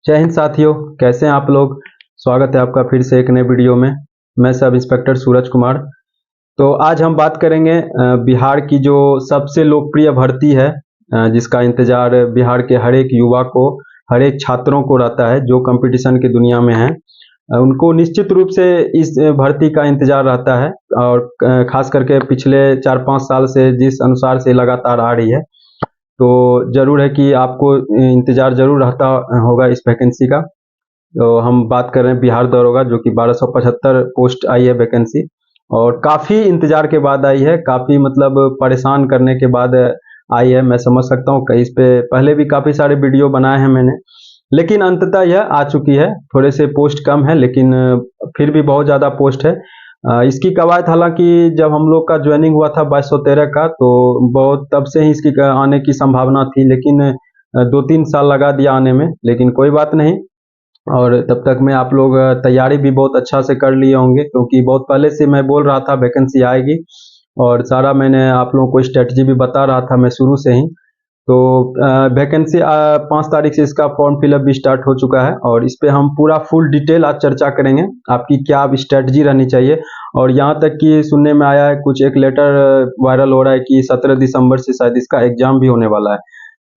जय हिंद साथियों, कैसे हैं आप लोग। स्वागत है आपका फिर से एक नए वीडियो में। मैं सब इंस्पेक्टर सूरज कुमार। तो आज हम बात करेंगे बिहार की जो सबसे लोकप्रिय भर्ती है, जिसका इंतजार बिहार के हर एक युवा को, हर एक छात्रों को रहता है जो कंपटीशन की दुनिया में है। उनको निश्चित रूप से इस भर्ती का इंतजार रहता है और खास करके पिछले 4-5 साल से जिस अनुसार से लगातार आ रही है, तो ज़रूर है कि आपको इंतज़ार ज़रूर रहता होगा इस वैकेंसी का। तो हम बात कर रहे हैं बिहार दरोगा, जो कि 1275 पोस्ट आई है वैकेंसी, और काफ़ी इंतज़ार के बाद आई है, काफ़ी मतलब परेशान करने के बाद आई है। मैं समझ सकता हूँ, कहीं इस पे पहले भी काफ़ी सारे वीडियो बनाए हैं मैंने, लेकिन अंततः यह आ चुकी है। थोड़े से पोस्ट कम है, लेकिन फिर भी बहुत ज़्यादा पोस्ट है। इसकी कवायद हालांकि जब हम लोग का ज्वाइनिंग हुआ था 2213 का, तो बहुत तब से ही इसकी आने की संभावना थी, लेकिन 2-3 साल लगा दिया आने में, लेकिन कोई बात नहीं। और तब तक में आप लोग तैयारी भी बहुत अच्छा से कर लिए होंगे, क्योंकि बहुत पहले से मैं बोल रहा था वैकेंसी आएगी, और सारा मैंने आप लोगों को स्ट्रेटजी भी बता रहा था मैं शुरू से ही। तो वैकेंसी 5 तारीख से इसका फॉर्म फिलअप भी स्टार्ट हो चुका है, और इस पे हम पूरा फुल डिटेल आज चर्चा करेंगे, आपकी क्या अब स्ट्रेटजी रहनी चाहिए। और यहाँ तक कि सुनने में आया है, कुछ एक लेटर वायरल हो रहा है कि 17 दिसंबर से शायद इसका एग्जाम भी होने वाला है।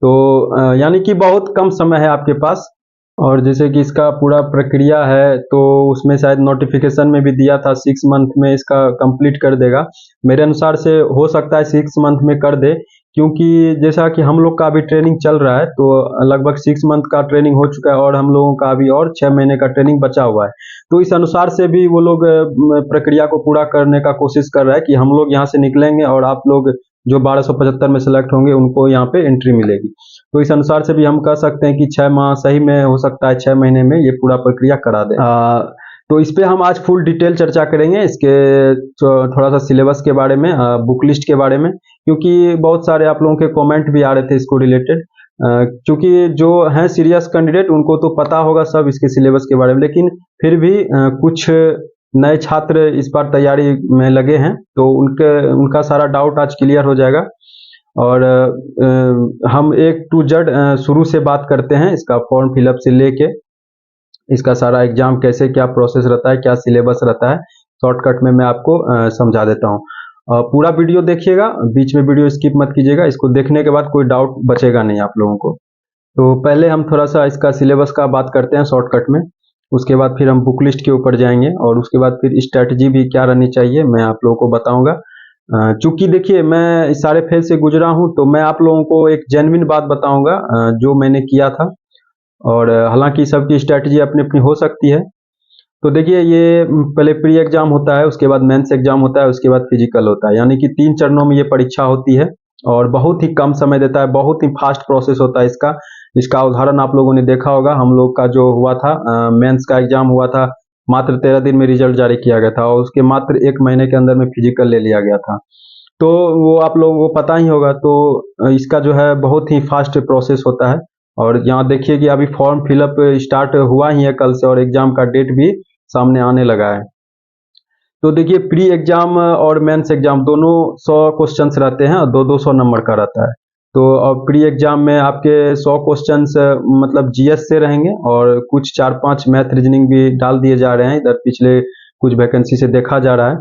तो यानी कि बहुत कम समय है आपके पास। और जैसे कि इसका पूरा प्रक्रिया है, तो उसमें शायद नोटिफिकेशन में भी दिया था 6 मंथ में इसका कंप्लीट कर देगा। मेरे अनुसार से हो सकता है 6 मंथ में कर दे, क्योंकि जैसा कि हम लोग का अभी ट्रेनिंग चल रहा है, तो लगभग 6 मंथ का ट्रेनिंग हो चुका है, और हम लोगों का अभी और 6 महीने का ट्रेनिंग बचा हुआ है। तो इस अनुसार से भी वो लोग प्रक्रिया को पूरा करने का कोशिश कर रहा है कि हम लोग यहाँ से निकलेंगे और आप लोग जो 1275 में सेलेक्ट होंगे उनको यहाँ पे एंट्री मिलेगी। तो इस अनुसार से भी हम कह सकते हैं कि 6 माह सही में हो सकता है, 6 महीने में ये पूरा प्रक्रिया करा दे। तो इस पे हम आज फुल डिटेल चर्चा करेंगे, इसके थोड़ा सा सिलेबस के बारे में, बुक लिस्ट के बारे में, क्योंकि बहुत सारे आप लोगों के कमेंट भी आ रहे थे इसको रिलेटेड। क्योंकि जो हैं सीरियस कैंडिडेट उनको तो पता होगा सब इसके सिलेबस के बारे में, लेकिन फिर भी कुछ नए छात्र इस बार तैयारी में लगे हैं, तो उनका सारा डाउट आज क्लियर हो जाएगा। और हम एक टू जेड शुरू से बात करते हैं, इसका फॉर्म फिलअप से लेके इसका सारा एग्जाम कैसे, क्या प्रोसेस रहता है, क्या सिलेबस रहता है, शॉर्टकट में मैं आपको समझा देता हूँ। पूरा वीडियो देखिएगा, बीच में वीडियो स्किप मत कीजिएगा, इसको देखने के बाद कोई डाउट बचेगा नहीं आप लोगों को। तो पहले हम थोड़ा सा इसका सिलेबस का बात करते हैं शॉर्टकट में, उसके बाद फिर हम बुक लिस्ट के ऊपर जाएंगे, और उसके बाद फिर स्ट्रैटेजी भी क्या रहनी चाहिए मैं आप लोगों को बताऊंगा। चूंकि देखिए मैं इस सारे फेज से गुजरा हूं, तो मैं आप लोगों को एक जेन्युइन बात बताऊंगा जो मैंने किया था। और हालांकि सबकी स्ट्रैटेजी अपनी अपनी हो सकती है। तो देखिए, ये पहले प्री एग्जाम होता है, उसके बाद मेंस एग्जाम होता है, उसके बाद फिजिकल होता है, यानी कि 3 चरणों में ये परीक्षा होती है, और बहुत ही कम समय देता है, बहुत ही फास्ट प्रोसेस होता है इसका। इसका उदाहरण आप लोगों ने देखा होगा, हम लोग का जो हुआ था मेंस का एग्जाम हुआ था, मात्र 13 दिन में रिजल्ट जारी किया गया था, और उसके मात्र 1 महीने के अंदर में फिजिकल ले लिया गया था। तो वो आप लोगों को पता ही होगा। तो इसका जो है बहुत ही फास्ट प्रोसेस होता है। और यहाँ देखिए कि अभी फॉर्म फिलअप स्टार्ट हुआ ही है कल से, और एग्जाम का डेट भी सामने आने लगा है। तो देखिए, प्री एग्जाम और मेंस एग्जाम दोनों 100 क्वेश्चंस रहते हैं, और 200 नंबर का रहता है। तो अब प्री एग्जाम में आपके 100 क्वेश्चंस मतलब जीएस से रहेंगे, और कुछ 4-5 मैथ रीजनिंग भी डाल दिए जा रहे हैं, इधर पिछले कुछ वैकेंसी से देखा जा रहा है।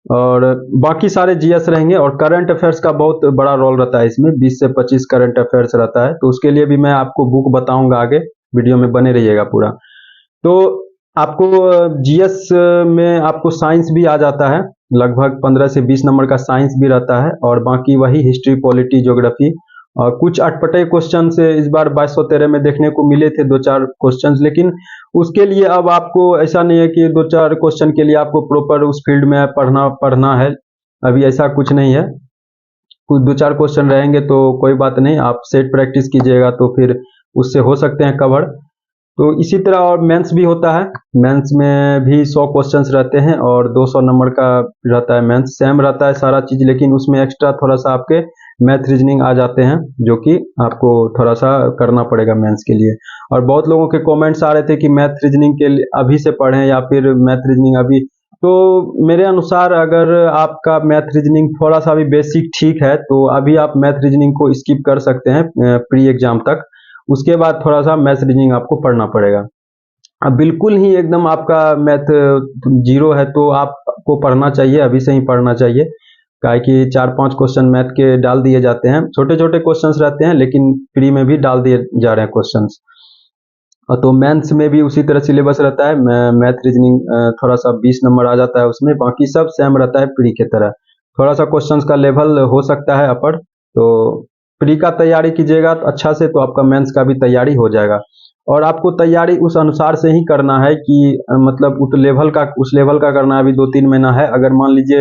और बाकी सारे जीएस रहेंगे, और करंट अफेयर्स का बहुत बड़ा रोल रहता है इसमें, 20 से 25 करंट अफेयर्स रहता है। तो उसके लिए भी मैं आपको बुक बताऊंगा, आगे वीडियो में बने रहिएगा पूरा। तो आपको जीएस में आपको साइंस भी आ जाता है, लगभग 15 से 20 नंबर का साइंस भी रहता है, और बाकी वही हिस्ट्री, पॉलिटी, ज्योग्राफी, और कुछ अटपटे क्वेश्चन से इस बार 2213 में देखने को मिले थे 2-4 क्वेश्चंस। लेकिन उसके लिए अब आपको ऐसा नहीं है कि 2-4 क्वेश्चन के लिए आपको प्रॉपर उस फील्ड में पढ़ना है, अभी ऐसा कुछ नहीं है। कुछ 2-4 क्वेश्चन रहेंगे तो कोई बात नहीं, आप सेट प्रैक्टिस कीजिएगा तो फिर उससे हो सकते हैं कवर। तो इसी तरह और मेंस भी होता है, मेंस में भी 100 क्वेश्चंस रहते हैं, और 200 नंबर का रहता है। मेंस सेम रहता है सारा चीज, लेकिन उसमें एक्स्ट्रा थोड़ा सा आपके मैथ रीजनिंग आ जाते हैं, जो कि आपको थोड़ा सा करना पड़ेगा मेंस के लिए। और बहुत लोगों के कमेंट्स आ रहे थे कि मैथ रीजनिंग के लिए अभी से पढ़ें, या फिर मैथ रीजनिंग अभी। तो मेरे अनुसार अगर आपका मैथ रीजनिंग थोड़ा सा भी बेसिक ठीक है, तो अभी आप मैथ रीजनिंग को स्किप कर सकते हैं प्री एग्जाम तक। उसके बाद थोड़ा सा मैथ रीजनिंग आपको पढ़ना पड़ेगा। अब बिल्कुल ही एकदम आपका मैथ जीरो है तो आपको पढ़ना चाहिए, अभी से ही पढ़ना चाहिए, काहे कि 4-5 क्वेश्चन मैथ के डाल दिए जाते हैं, छोटे छोटे क्वेश्चंस रहते हैं लेकिन प्री में भी डाल दिए जा रहे हैं क्वेश्चंस। तो मेंस में भी उसी तरह सिलेबस रहता है, मैथ रीजनिंग थोड़ा सा 20 नंबर आ जाता है उसमें, बाकी सब सेम रहता है प्री के तरह। थोड़ा सा क्वेश्चंस का लेवल हो सकता है अपर, तो प्री का तैयारी कीजिएगा तो अच्छा से, तो आपका मेंस का भी तैयारी हो जाएगा। और आपको तैयारी उस अनुसार से ही करना है कि मतलब उस लेवल का करना है। अभी 2-3 महीना है, अगर मान लीजिए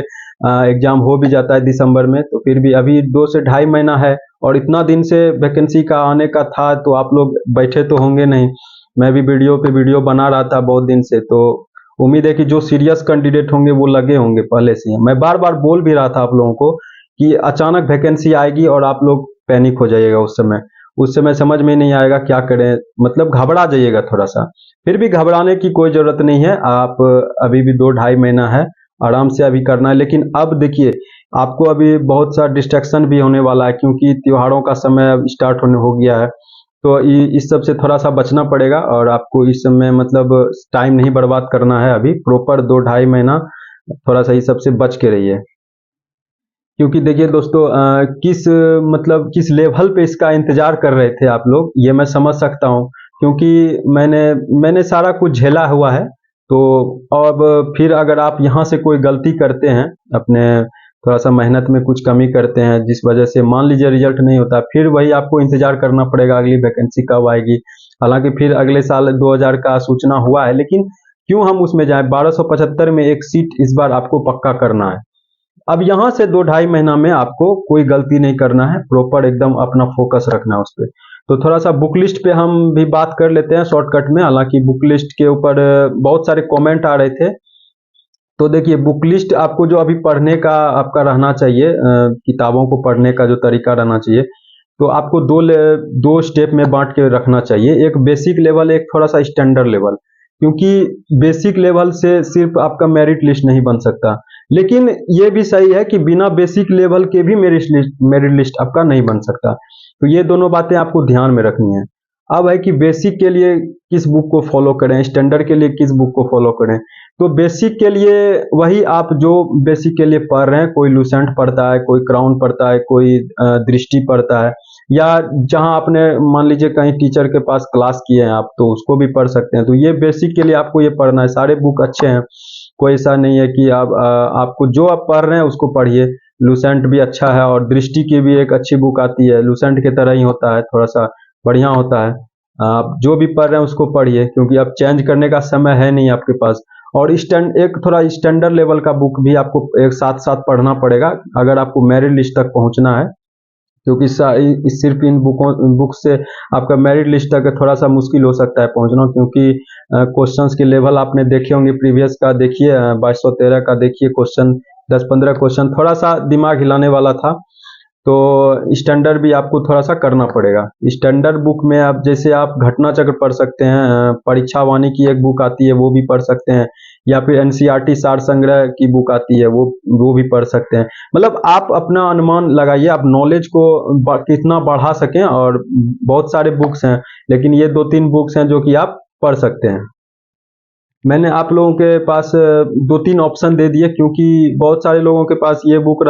एग्जाम हो भी जाता है दिसंबर में, तो फिर भी अभी 2 से ढाई महीना है और इतना दिन से वैकेंसी का आने का था, तो आप लोग बैठे तो होंगे नहीं। मैं भी वीडियो पे वीडियो बना रहा था बहुत दिन से, तो उम्मीद है कि जो सीरियस कैंडिडेट होंगे वो लगे होंगे पहले से ही। मैं बार बार बोल भी रहा था आप लोगों को कि अचानक वैकेंसी आएगी और आप लोग पैनिक हो जाइएगा उस समय समझ में नहीं आएगा क्या करें, मतलब घबरा जाइएगा थोड़ा सा। फिर भी घबराने की कोई जरूरत नहीं है, आप अभी भी 2-ढाई महीना है, आराम से अभी करना है। लेकिन अब देखिए, आपको अभी बहुत सा डिस्ट्रैक्शन भी होने वाला है, क्योंकि त्योहारों का समय अब स्टार्ट होने हो गया है, तो इस सब से थोड़ा सा बचना पड़ेगा और आपको इस समय मतलब टाइम नहीं बर्बाद करना है। अभी प्रॉपर 2-ढाई महीना थोड़ा सा इस सब से बच के रहिए, क्योंकि देखिए दोस्तों, किस लेवल पे इसका इंतजार कर रहे थे आप लोग, ये मैं समझ सकता हूँ, क्योंकि मैंने सारा कुछ झेला हुआ है। तो अब फिर अगर आप यहाँ से कोई गलती करते हैं, अपने थोड़ा सा मेहनत में कुछ कमी करते हैं, जिस वजह से मान लीजिए रिजल्ट नहीं होता, फिर वही आपको इंतजार करना पड़ेगा अगली वैकेंसी कब आएगी। हालांकि फिर अगले साल 2000 का सूचना हुआ है, लेकिन क्यों हम उसमें जाएं। 1275 में एक सीट इस बार आपको पक्का करना है। अब यहाँ से 2-ढाई महीना में आपको कोई गलती नहीं करना है, प्रॉपर एकदम अपना फोकस रखना है उस पर। तो थोड़ा सा बुक लिस्ट पे हम भी बात कर लेते हैं शॉर्टकट में। हालांकि बुक लिस्ट के ऊपर बहुत सारे कमेंट आ रहे थे, तो देखिए बुक लिस्ट आपको जो अभी पढ़ने का आपका रहना चाहिए, किताबों को पढ़ने का जो तरीका रहना चाहिए, तो आपको दो स्टेप में बांट के रखना चाहिए। एक बेसिक लेवल, एक थोड़ा सा स्टैंडर्ड लेवल, क्योंकि बेसिक लेवल से सिर्फ आपका मेरिट लिस्ट नहीं बन सकता, लेकिन ये भी सही है कि बिना बेसिक लेवल के भी मेरिट लिस्ट आपका नहीं बन सकता। तो ये दोनों बातें आपको ध्यान में रखनी है। अब है कि बेसिक के लिए किस बुक को फॉलो करें, स्टैंडर्ड के लिए किस बुक को फॉलो करें। तो बेसिक के लिए वही आप जो बेसिक के लिए पढ़ रहे हैं, कोई लूसेंट पढ़ता है, कोई क्राउन पढ़ता है, कोई दृष्टि पढ़ता है, या जहां आपने मान लीजिए कहीं टीचर के पास क्लास किए हैं आप, तो उसको भी पढ़ सकते हैं। तो ये बेसिक के लिए आपको ये पढ़ना है, सारे बुक अच्छे हैं, कोई ऐसा नहीं है कि आपको जो आप पढ़ रहे हैं उसको पढ़िए। लूसेंट भी अच्छा है और दृष्टि की भी एक अच्छी बुक आती है, लूसेंट की तरह ही होता है, थोड़ा सा बढ़िया होता है। आप जो भी पढ़ रहे हैं उसको पढ़िए, क्योंकि अब चेंज करने का समय है नहीं आपके पास। और एक थोड़ा स्टैंडर्ड लेवल का बुक भी आपको एक साथ साथ पढ़ना पड़ेगा अगर आपको मेरिट लिस्ट तक पहुंचना है, क्योंकि सिर्फ इन बुक से आपका मेरिट लिस्ट तक थोड़ा सा मुश्किल हो सकता है पहुंचना, क्योंकि क्वेश्चंस के लेवल आपने देखे होंगे प्रीवियस का, देखिए 2213 का देखिए क्वेश्चन, 10-15 क्वेश्चन थोड़ा सा दिमाग हिलाने वाला था। तो स्टैंडर्ड भी आपको थोड़ा सा करना पड़ेगा। स्टैंडर्ड बुक में आप जैसे आप घटना चक्र पढ़ सकते हैं, परीक्षा वाणी की एक बुक आती है वो भी पढ़ सकते हैं, या फिर एनसीईआरटी सार संग्रह की बुक आती है वो भी पढ़ सकते हैं। मतलब आप अपना अनुमान लगाइए, आप नॉलेज को कितना बढ़ा सकें। और बहुत सारे बुक्स हैं, लेकिन ये 2-3 बुक्स हैं जो कि आप पढ़ सकते हैं। मैंने आप लोगों के पास 2-3 ऑप्शन दे दिए, क्योंकि बहुत सारे लोगों के पास ये बुक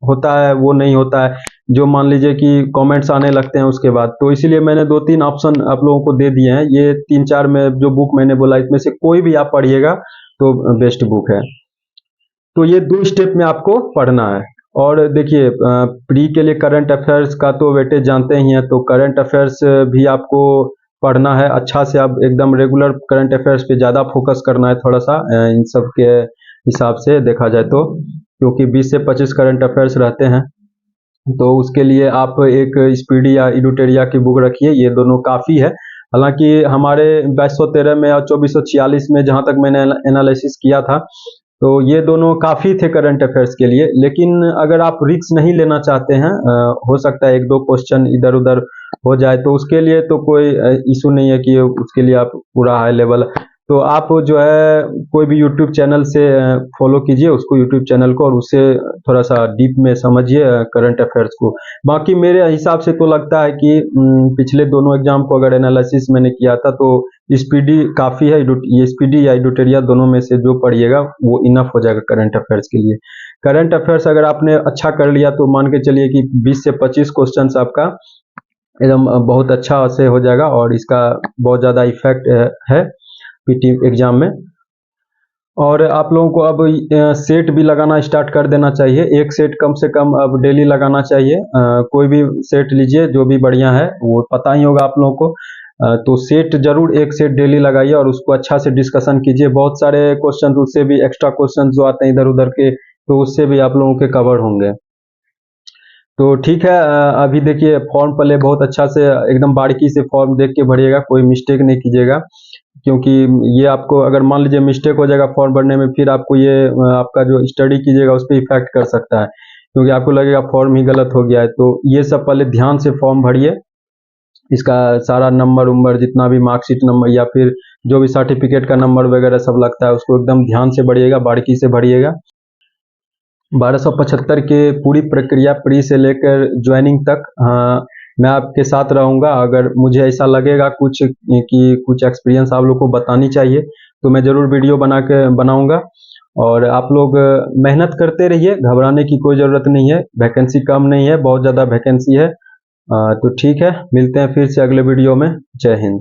होता है, वो नहीं होता है, जो मान लीजिए कि कमेंट्स आने लगते हैं उसके बाद। तो इसीलिए मैंने 2-3 ऑप्शन आप लोगों को दे दिए हैं। ये 3-4 में जो बुक मैंने बोला, इसमें से कोई भी आप पढ़िएगा तो बेस्ट बुक है। तो ये 2 स्टेप में आपको पढ़ना है। और देखिए, प्री के लिए करंट अफेयर्स का तो वेटेज जानते ही हैं, तो करंट अफेयर्स भी आपको पढ़ना है अच्छा से। आप एकदम रेगुलर करंट अफेयर्स पे ज़्यादा फोकस करना है थोड़ा सा, इन सब के हिसाब से देखा जाए तो, क्योंकि 20 से 25 करंट अफेयर्स रहते हैं। तो उसके लिए आप एक स्पीडी या इडुटेरिया की बुक रखिए, ये दोनों काफ़ी है। हालांकि हमारे 2213 में और 2446 में जहाँ तक मैंने एनालिसिस किया था, तो ये दोनों काफ़ी थे करंट अफेयर्स के लिए। लेकिन अगर आप रिस्क नहीं लेना चाहते हैं, हो सकता है 1-2 क्वेश्चन इधर उधर हो जाए, तो उसके लिए तो कोई इशू नहीं है कि उसके लिए आप पूरा हाई लेवल तो आप जो है कोई भी यूट्यूब चैनल से फॉलो कीजिए उसको, यूट्यूब चैनल को, और उससे थोड़ा सा डीप में समझिए करंट अफेयर्स को। बाकी मेरे हिसाब से तो लगता है कि पिछले दोनों एग्जाम को अगर एनालिसिस मैंने किया था तो स्पीडी काफ़ी है। ये स्पीडी या एडिटोरियल दोनों में से जो पढ़िएगा वो इनफ हो जाएगा करंट अफेयर्स के लिए। करंट अफेयर्स अगर आपने अच्छा कर लिया तो मान के चलिए कि 20 से 25 क्वेश्चन आपका एकदम बहुत अच्छा से हो जाएगा, और इसका बहुत ज़्यादा इफेक्ट है पीटी एग्जाम में। और आप लोगों को अब सेट भी लगाना स्टार्ट कर देना चाहिए। एक सेट कम से कम अब डेली लगाना चाहिए। कोई भी सेट लीजिए जो भी बढ़िया है, वो पता ही होगा आप लोगों को। तो सेट जरूर एक सेट डेली लगाइए और उसको अच्छा से डिस्कशन कीजिए। बहुत सारे क्वेश्चन उससे भी, एक्स्ट्रा क्वेश्चन जो आते हैं इधर उधर के, तो उससे भी आप लोगों के कवर होंगे। तो ठीक है, अभी देखिए फॉर्म पहले बहुत अच्छा से एकदम बारीकी से फॉर्म देख के भरिएगा, कोई मिस्टेक नहीं कीजिएगा, क्योंकि ये आपको अगर मान लीजिए मिस्टेक हो जाएगा फॉर्म भरने में, फिर आपको ये आपका जो स्टडी कीजिएगा उस पर इफेक्ट कर सकता है, क्योंकि आपको लगेगा फॉर्म ही गलत हो गया है। तो ये सब पहले ध्यान से फॉर्म भरिए, इसका सारा नंबर उम्बर जितना भी मार्कशीट नंबर या फिर जो भी सर्टिफिकेट का नंबर वगैरह सब लगता है उसको एकदम ध्यान से भरिएगा, बारीकी से भरिएगा। 1275 के पूरी प्रक्रिया प्री से लेकर ज्वाइनिंग तक मैं आपके साथ रहूँगा। अगर मुझे ऐसा लगेगा कुछ कि कुछ एक्सपीरियंस आप लोग को बतानी चाहिए तो मैं ज़रूर वीडियो बनाऊँगा। और आप लोग मेहनत करते रहिए, घबराने की कोई ज़रूरत नहीं है। वैकेंसी कम नहीं है, बहुत ज़्यादा वैकेंसी है। तो ठीक है, मिलते हैं फिर से अगले वीडियो में। जय हिंद।